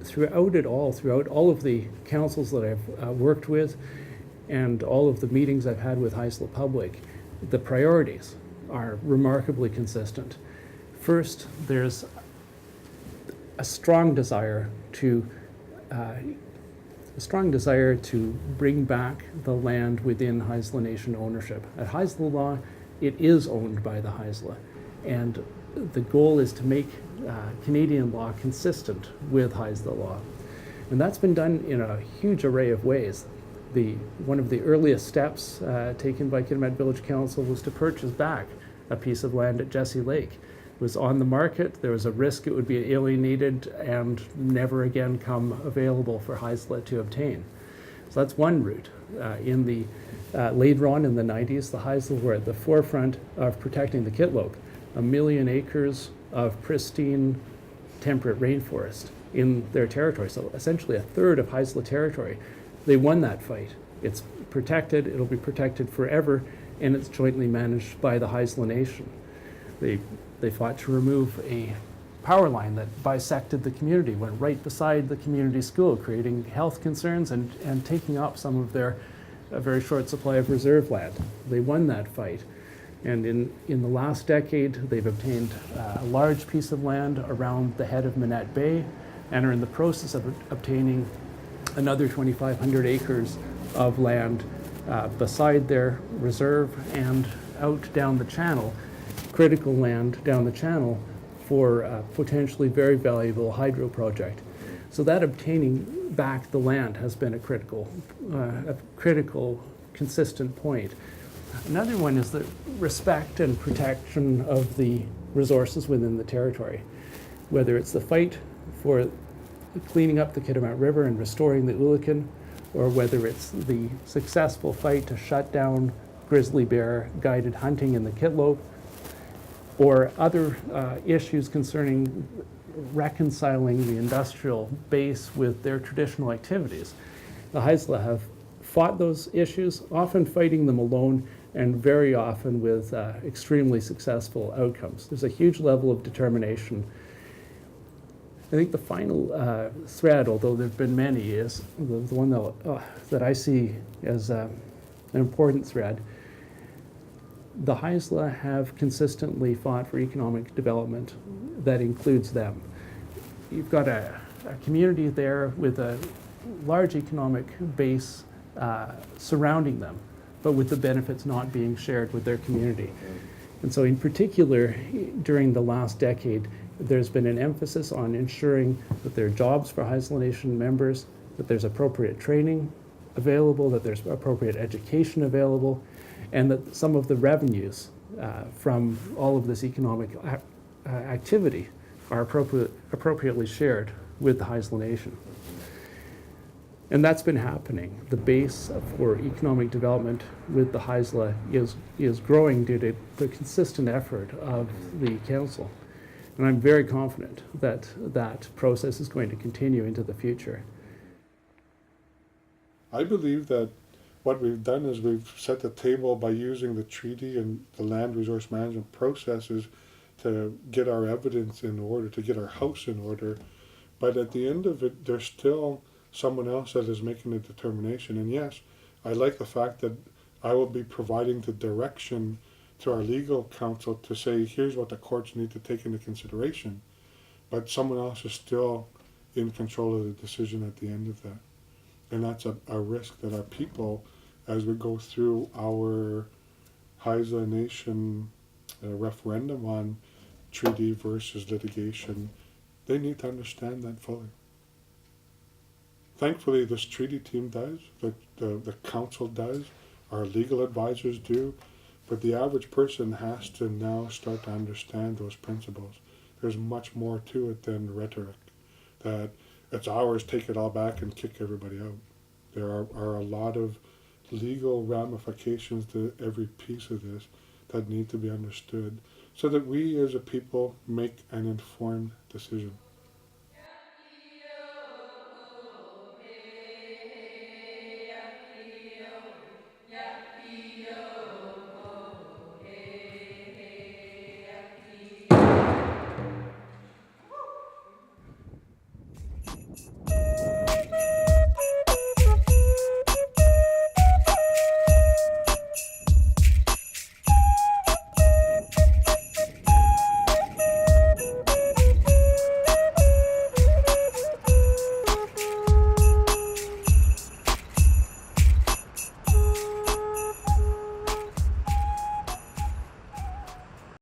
throughout all of the councils that I've worked with and all of the meetings I've had with Haisla Public, the priorities are remarkably consistent. First, there's a strong desire to bring back the land within Haisla Nation ownership. At Haisla law, it is owned by the Haisla, and the goal is to make Canadian law consistent with Haisla law. And that's been done in a huge array of ways. One of the earliest steps taken by Kitimat Village Council was to purchase back a piece of land at Jesse Lake. It was on the market. There was a risk it would be alienated and never again come available for Haisla to obtain. So that's one route. Later on in the 90s, the Haisla were at the forefront of protecting the Kitlope, 1 million acres of pristine temperate rainforest in their territory. So essentially a third of Haisla territory. They won that fight. It's protected, it'll be protected forever, and it's jointly managed by the Haisla Nation. They fought to remove a power line that bisected the community, went right beside the community school, creating health concerns and taking up some of their very short supply of reserve land. They won that fight. And in the last decade, they've obtained a large piece of land around the head of Minette Bay and are in the process of obtaining another 2,500 acres of land beside their reserve and out down the channel, critical land down the channel for a potentially very valuable hydro project. So that obtaining back the land has been a critical, consistent point. Another one is the respect and protection of the resources within the territory, whether it's the fight for cleaning up the Kitimat River and restoring the Ulican, or whether it's the successful fight to shut down grizzly bear guided hunting in the Kitlope, or other issues concerning reconciling the industrial base with their traditional activities. The Haisla have fought those issues, often fighting them alone and very often with extremely successful outcomes. There's a huge level of determination. I think the final thread, although there have been many, is the one that I see as an important thread. The Haisla have consistently fought for economic development that includes them. You've got a community there with a large economic base surrounding them, but with the benefits not being shared with their community. And so in particular, during the last decade, there's been an emphasis on ensuring that there are jobs for Haisla Nation members, that there's appropriate training available, that there's appropriate education available, and that some of the revenues from all of this economic activity are appropriately shared with the Haisla Nation. And that's been happening. The base for economic development with the Haisla is growing due to the consistent effort of the council. And I'm very confident that that process is going to continue into the future. I believe that what we've done is we've set the table by using the treaty and the land resource management processes to get our evidence in order, to get our house in order. But at the end of it, there's still someone else that is making the determination. And yes, I like the fact that I will be providing the direction to our legal counsel to say, here's what the courts need to take into consideration. But someone else is still in control of the decision at the end of that. And that's a risk that our people, as we go through our Haisla Nation referendum on treaty versus litigation, they need to understand that fully. Thankfully, this treaty team does, the council does, our legal advisors do, but the average person has to now start to understand those principles. There's much more to it than rhetoric, that it's ours, take it all back and kick everybody out. There are a lot of legal ramifications to every piece of this that need to be understood so that we as a people make an informed decision.